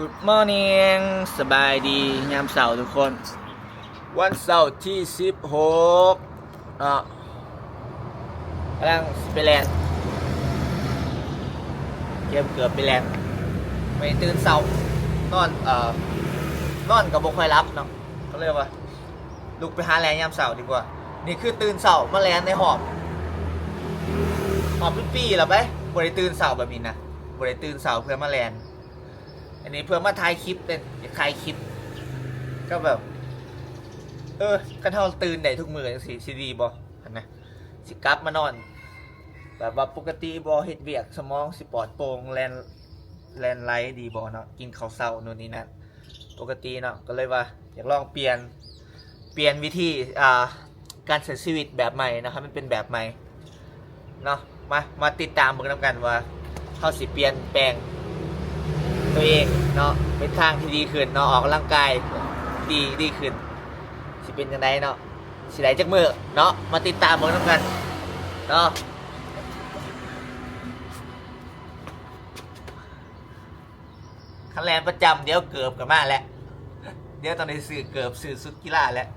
Good morning สบายดียามเสาร์ทุกคนวันเสาร์ที่16เนาะกำลังไปแลนด์เกือบไปแลนด์ไปตื่นเสาร์นอนกับบ่ค่อยรับเนาะก็เลยว่าลุกไปหาแลนด์ยามเสาร์ดีกว่านี่คือตื่นเสาร์มาแลนด์ในหอบปีๆแล้วไปบ่ได้ตื่นเสาร์แบบนี้นะบ่ได้ตื่นเสาร์เพื่อมาแลนด์อันนี้เพื่อมาถ่ายคลิปเป็นถ่ายคลิปก็แบบกันเท่าตื่นได้ทุกมื้อจังซี่สิดีบ่หั่นนะสิกลับมานอนแบบว่าปกติบ่เฮ็ดเวียกสมองสิปลอดโปร่งแลนไลท์ดีบ่เนาะกินข้าวเช้าโน่นนี่นั่นปกติเนาะก็เลยว่าอยากลองเปลี่ยนวิธีการใช้ชีวิตแบบใหม่นะครับมันเป็นแบบใหม่เนาะมาติดตามเบิ่งนำกันว่าเฮาสิเปลี่ยนแปลงตัวเองเนาะเป็นทางที่ดีขึ้นเนาะออกกำลังกายดีขึ้นสิเป็นยังไงเนาะสิได้จักมื้อเนาะมาติดตามเบิ่งนำกันเนาะคันแลนประจำเดี๋ยวเกือบกับมาแล้วเดี๋ยวตอนนี้ซื้อเกือบซื้อสุดกีฬาแล้ว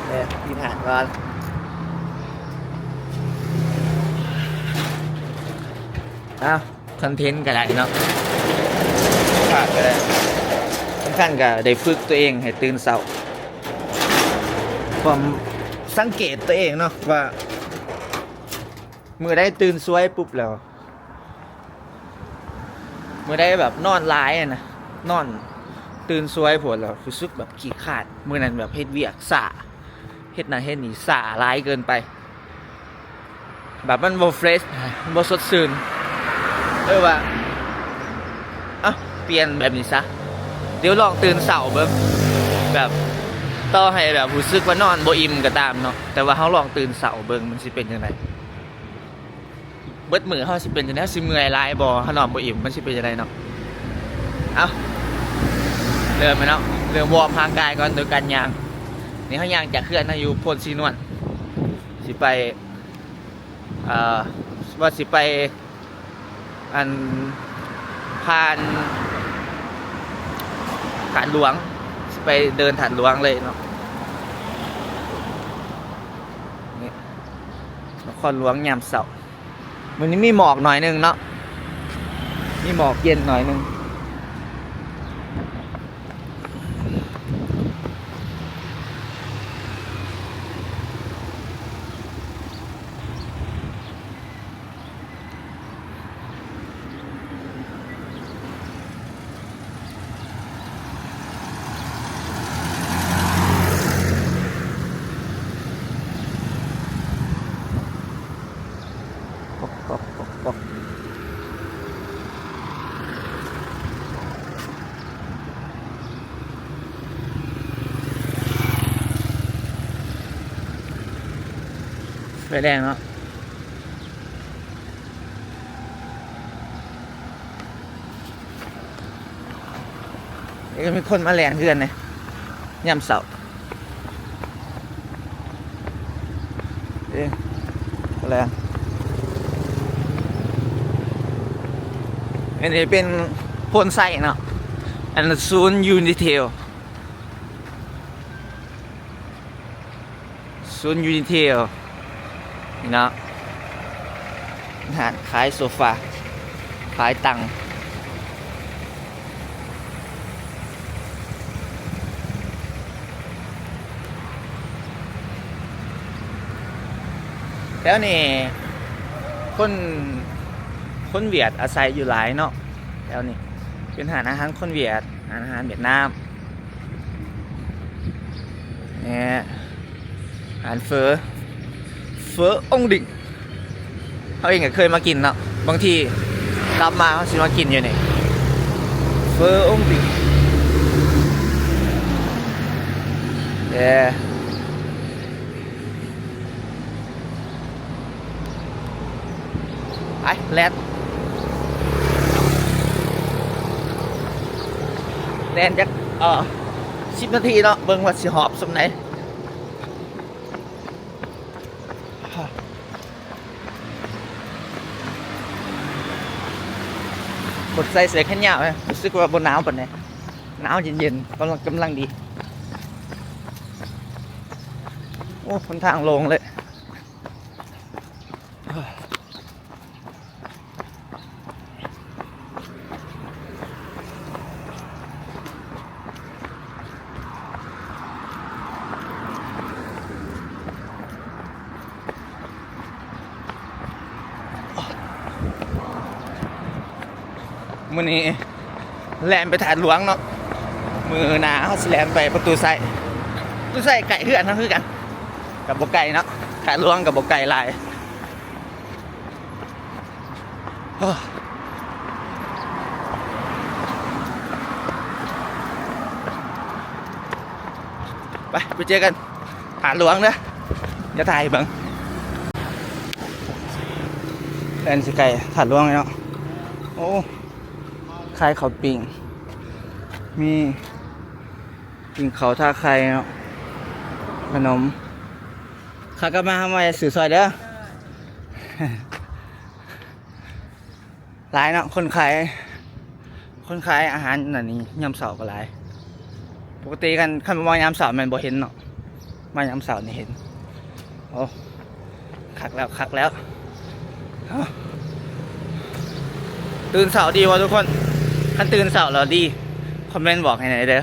เนี่ยทีฐานก่อนคอนเทนต์ก็ได้เนาะขาดก็ได้สำคัญก็ได้ฝึกตัวเองให้ตื่นเช้าความสังเกตตัวเองเนาะว่าเมื่อได้ตื่นสวยปุ๊บแล้วเมื่อได้แบบนอนร้ายนะนอนตื่นสวยผลแล้วรู้สึกแบบขี้ขาดเมื่อนั้นแบบเฮ็ดเวียกสะเฮ็ดนั่นเฮ็ดนี่สะร้ายเกินไปแบบมันบ่เฟรชบ่สดชื่นว่าเปลี่ยนแบบนี้ซะเดี๋ยวลองตื่นเช้าเบิ่งแบบต่อให้แบบรู้สึกว่านอนบ่อิ่มก็ตามเนาะแต่ว่าเฮาลองตื่นเช้าเบิ่งมันสิเป็นจังไดเบิดมื้อเฮาสิเป็นจังได๋สิเมื่อยหลายบ่เฮานอนบ่อิ่มมันสิเป็นจังไดเนาะเริ่มมั้ยเนาะเริ่มวอร์มร่างกายก่อนโดยการย่างนี่เฮาย่างจากเขื่อนนะอยู่โพนสีนวลสิไปว่าสิไปอันผ่านฐานหลวงไปเดินฐานหลวงเลยเนาะนี่นครหลวงยามเช้าวันนี้มีหมอกหน่อยนึงเนาะมีหมอกเย็นหน่อยนึงไฟแดงเนาะก็มีคนมาแลนเพื่อนเลยยามเสาร์อะไรอันนี้เป็นโพนไซเนาะอันนั้นศูนย์ยูนิเทลนี่เนาะหาขายโซฟาขายตังแล้วนี่คนเวียดอาศัยอยู่หลายเนาะแล้วนี่เป็นอาหารคนเวียดอาหารเวียดนามเนี่ยอาหารเฟอองดิ่งเขาเองก็เคยมากินเนาะบางทีกลับมาเขาสิมากินอยู่นี่เฟอองดิ่งไปแลนจัก10 นาทีเนาะเบิ่งว่าสิหอบสำไหน กดใส่เสื้อแขนยาวเลยรู้สึกว่าบนหนาวปานนี้หนาวเย็นๆกำลังดีโอ้คนทางลงเลยมื้อนี้แล่นไปถาดหลวงเนาะมือหนาเขาสิแล่นไปประตูไซไก่เพื่อนทั้งคือกันกับบกไก่เนาะถาดหลวงกับบกไก่ลายไปเจอกันถาดหลวงเด้ออย่าถ่ายบังแล่นสิไก่ถาดหลวงเนาะโอ้คายเขาปิ่งมีปิ่งเขาท่าใครเนาะขนมข้าก็มาทำไมสื่อซอยเด้อหลายเนาะคนขายอาหารนั่นนี่ยำเสาก็หลายปกติกันขั้นมายำเสามันบ่เห็นเนาะมายำเสานี่เห็นโอ้คักแล้วตื่นเสาดีวะทุกคนคันตื่นเสาเราดีคอมเมนต์บอกให้หน่อยเด้อ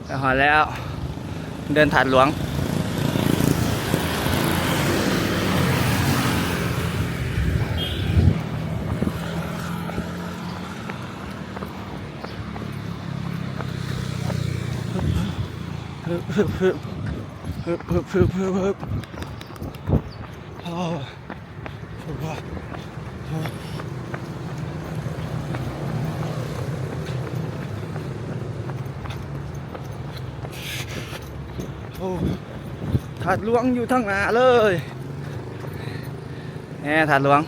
ไปหอแล้วเดินถาดหลวงถาดหลวงอยู่ทางหน้าเลยนี่ถาดหลวง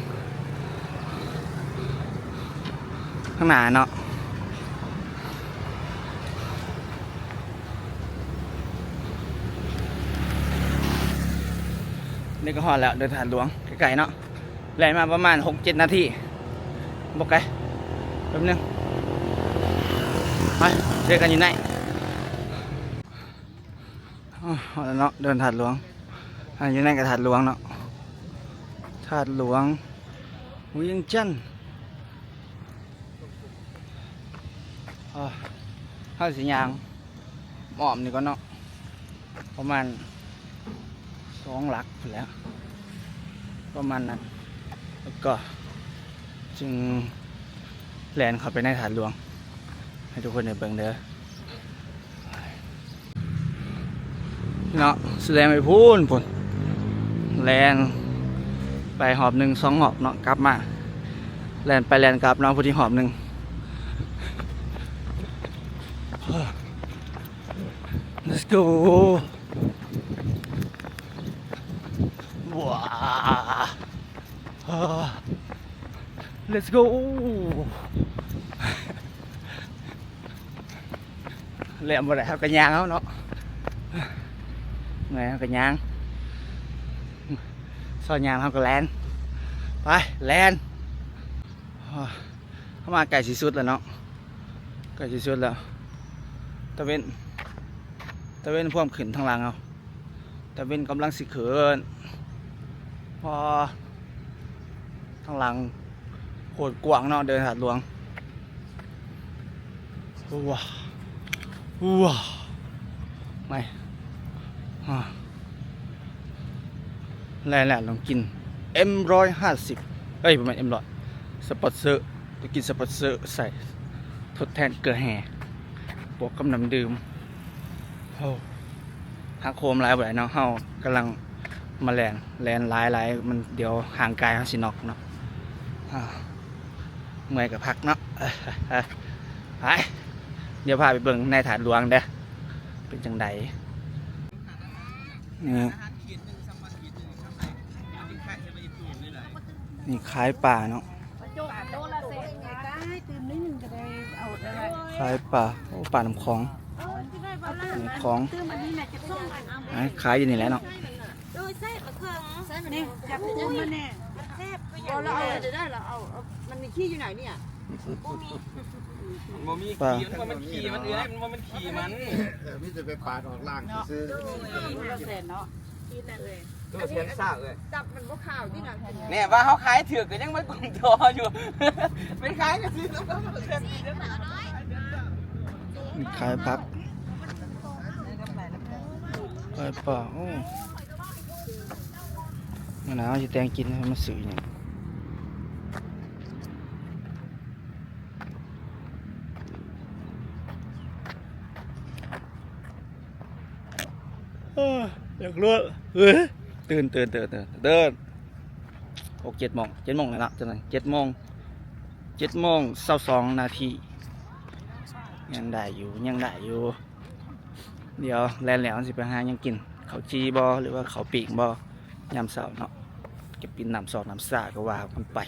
ข้างหน้าเนาะนี่ก็หอดแล้วเดินถาดหลวงไกลๆเนาะแล่นมาประมาณ 6-7 นาทีบอกไกลแป๊บนึงไปเจอกันอยู่ไหนหอดแล้วเนาะเดินถาดหลวงอยู่ไหนกับถาดหลวงเนาะถาดหลวงเวียงจันทร์ห้าสียางหมอมนี่ก็เนาะประมาณ2 หลักแล้วประมาณนั้นแล้วก็จึงแลนเข้าไปในถาดหลวงให้ทุกคนได้เบิ่งเด้อเนาะแสดงไปพูนแลนไปหอบ1-2 หอบเนาะกลับมาแลนไปแลนกลับเนาะพอดีหอบ1Let's go ว้า Let's go แหลมบ่ได้ครับกันยางเขาเนาะไงครับกันยางซอยยางเขาก็แลนไปแลนเข้ามาไก่สีสุดแล้วเนาะไก่สีสุดแล้วตะเวนพ่วงขึ้นทางหลังเอาตะเวนกำลังสิเขินพอทางหลังโหดกว้างเนาะเดินถาดหลวงว้าไม่แล่ลองกิน M150 เอ้ยประมาณ M100 สปอตเซอร์จะกินสปอตเซอร์ใส่ทดแทนเกลือแห่บวกกับน้ำดื่มหักโคมหลายบ่ได้เนาะเฮากำลังมาแลนหลายมันเดี๋ยวห่างกายเฮาสิน็อกเนาะเมื่อยกับพักเนาะไปเดี๋ยวพาไปเบิ่งในถาดหลวงเด้อเป็นจังไดนี่ขายป่าเนาะขายป่าโอ้ป่าน้ำของขายอยู่นี่แหละเนาะ เราเอาจะได้เราเอามันมีขี้อยู่ไหนเนี่ย มันมีขี่มันขี่มันเอื้อยมันขี่มันมิจะไปปาดออกล่างซื้อ เราเสร็จเนาะ ตัวเทียนซ่าเลย จับมันก็ข่าวที่ไหน เนี่ยว่าเขาขายถือก็ยังไม่กลุ่มทออยู่ไม่ขายก็ซื้อแล้วก็เทียนดีแล้ว ขายพักขายป่าโอ้มันหนาวจะแตงกินให้มันสื่ออย่างอยากรู้ตื่น6-7 โมงเลยละจังเลย7:22 นาทียังได้อยู่เดี๋ยวแลนแล้วสิไปหายังกินเขาจีบอหรือว่าเขาปีกบอยามเสาร์เนาะเก็บกินน้ำซอกน้ำซ่าก็ว่ามันไป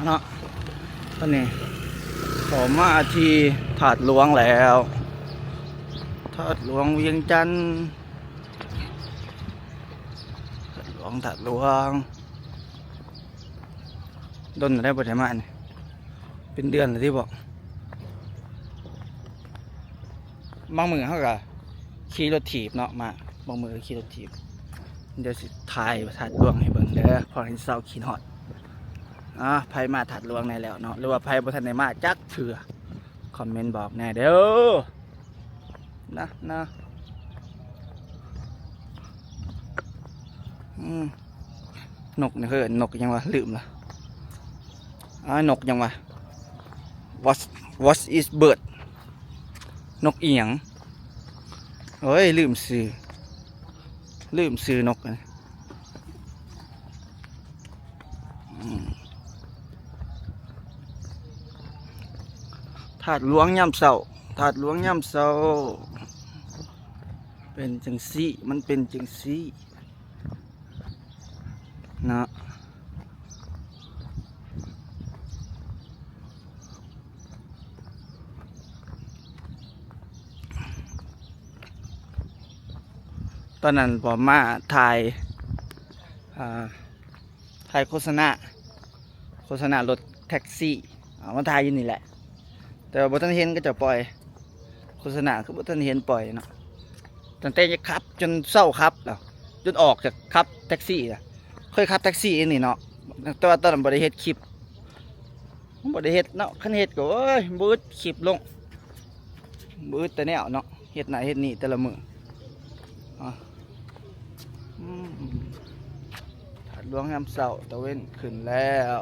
เนาะตอนนี้ผมมาที่ถาดหลวงแล้วถาดหลวงเวียงจันทร์ถาดหลวงดนได้บ่ได้มาเนี่ยเป็นเดือนเลยที่บอกบางมือเขาก็ขี่รถถีบเนาะมาบางมือขี่รถถีบเดี๋ยวสิถ่ายถาดหลวงให้เบิ่งเด้อพอให้เศร้าขี่ฮอดไผมาถาดหลวงในแล้วเนาะหรือว่าไผบ่ทันได้มาจักเถื่อคอมเมนต์บอกแน่เด้อนะนกนี่คือนกยังวะลืมละนกยังวะ what is bird นกเอียงเฮ้ยลืมซื้อนกนะถาดหลวงย่ำเสาเป็นจังซี่มันเป็นจังซี่นะตอนนั้นผมมาถ่ายโฆษณารถแท็กซี่มาถ่ายอยู่นี่แหละแต่ว่าบ่ทันเห็นก็จะปล่อยโฆษณาคือบ่ทันเห็นปล่อยเนาะตั้งแต่จะขับจนเศร้าครับแล้วจนออกจากขับแท็กซี่เคยขับแท็กซี่นี่เนาะแต่ว่าตอนนั้นบ่ได้เฮ็ดคลิปบ่ได้เฮ็ดเนาะคันเฮ็ดก็เอ้ยบ่อึดคลิปลงบ่อึดแต่แนวเนาะเฮ็ดหน้าเฮ็ดนี่แต่ละมื้อถาดหลวงยามเช้าตะเว้นขึ้นแล้ว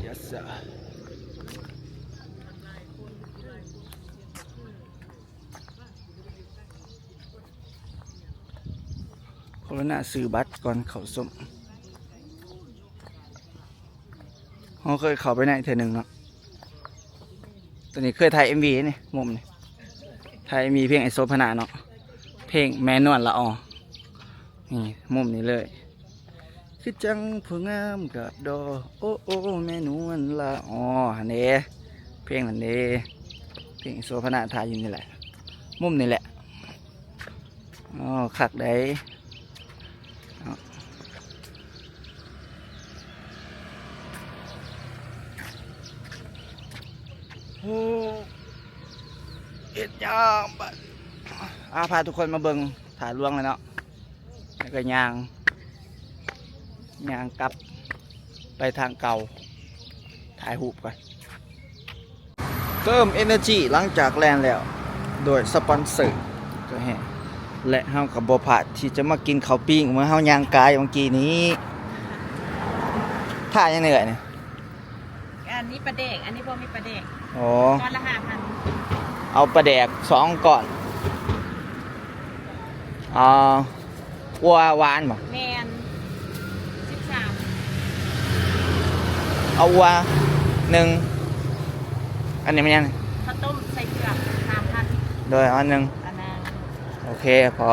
yes sir คนละหน้าซื้อบัตรก่อนเขาส้มเขาเคยเข้าไปในเทอหนึ่งเนาะตอนนี้เคยถ่าย MV นี่มุมนี่ถ่าย MV เพลงไอโซพนาเนาะเพลงแม่นวลละออนี่มุมนี้เลยคือจังผู้งามกับดอโอ้แม่นวลละอออันนี้เพลงอันนี้เพลงไอโซพนาถ่ายอยู่นี่แหละมุมนี่แหละขักได้เอ็ดยามบัดพาทุกคนมาเบิ่งถาดหลวงเลยเนาะแล้วก็ย่างกลับไปทางเก่าถ่ายรูปกันเติม energy หลังจากแลนแล้วโดยสปอนเซอร์ก็แห่และเฮากับบ่พลาดที่จะมากินข้าวปิ้งเมื่อเฮาย่างกายเมื่อกี้นี้ท่ายังเหนื่อยเนี่ยอันนี้ปลาเด็กอันนี้พวกมีปลาเด็กอ๋อก้อนละ5,000เอาปลาแดก2ก่อนวัวหวานบ่แมน13เอาวัว1อันนี้มันยังข้าวต้มใส่เกลือ3,000โดยอัน1อันนั้นโอเคพอ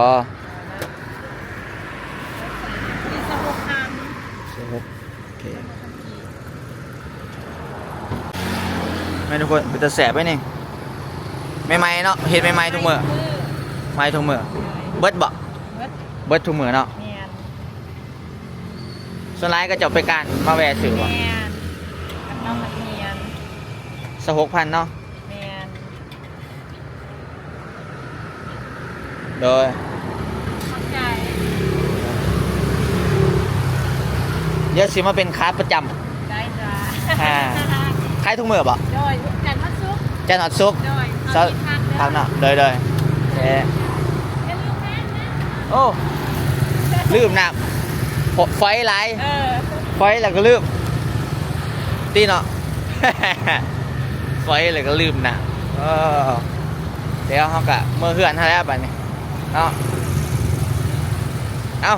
นี่16,000โอเคไม่ทุกคนเป็นตะแสบไหมนี่ ใหม่ๆเนาะเฮ็ดใหม่ๆทุกมื้อใหม่ทุกมื้อเบิดบ่ เบิด เบิดทุกมื้อเนาะ แม่น ส่วนหลายก็จะไปการมาแวะซื้อบ่ แม่นกับน้องนักเรียน สัก6,000เนาะ แม่น โดย เข้าใจ เดี๋ยวสิมาเป็นค้าประจำ ได้จ้า อ่า ขายทุกมื้อบ่ โดยกันพักซุก จันทร์ฮอดศุกร์ โดย เช้า ทาง ทาง เนาะ เนาะโดยอย่าลืมโอ้ลืมน้ำไฟหลาย ไฟแล้วก็ลืมตีเนาะ ไฟแล้วก็ลืมนะเดี๋ยวเขากะเมื่อเฮือนเขาแล้วบัดนี้เนาะเอ้า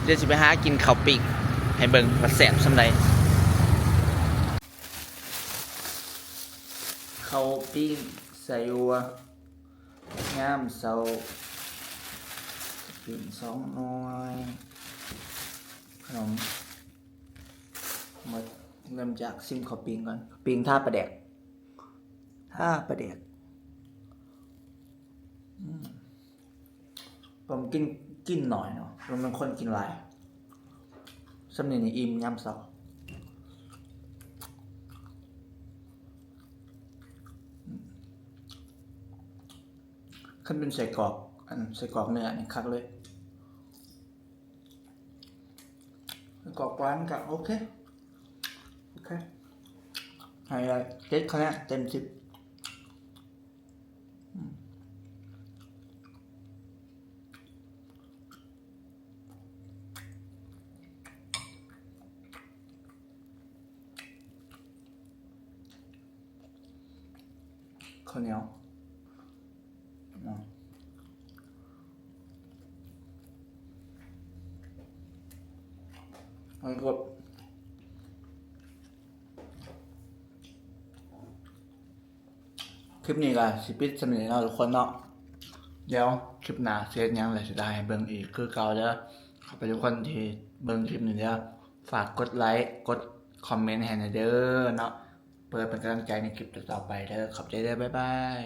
เดี๋ยวจะไปหากินข้าวปิ้งให้เบิ่งว่าแซ่บสำใดข้าวปิ้งใส่วัวงามเสาปิ้ง2 หน่วยขนมมาเริ่มจากซิมข้าวปิ้งก่อนปิ้งท่าปลาแดกผมกินหน่อยเนาะผมเป็นคนกินหลายสำเนียงนี่อิ่มยำเสาขึ้นเป็นใส่กรอกใส่กรอกเนื้อนี่คักเลยใส่กรอกหวานกับโอเคให้7 คะแนนเต็ม 10ข้าวเหนียวอันกดคลิปนี้ก็สิปิดสำเร็จแล้วทุกคนเนาะเดี๋ยวคลิปหน้าเซตยังเลยสิได้เบิ่งอีกคือเก่าเด้อขอบไปทุกคนที่เบิ่งคลิปนี้เด้อฝากกดไลค์กดคอมเมนต์ให้หน่อยเด้อเนาะเพื่อเป็นกำลังใจในคลิปต่อๆไปเด้อขอบใจเด้อบ๊ายบาย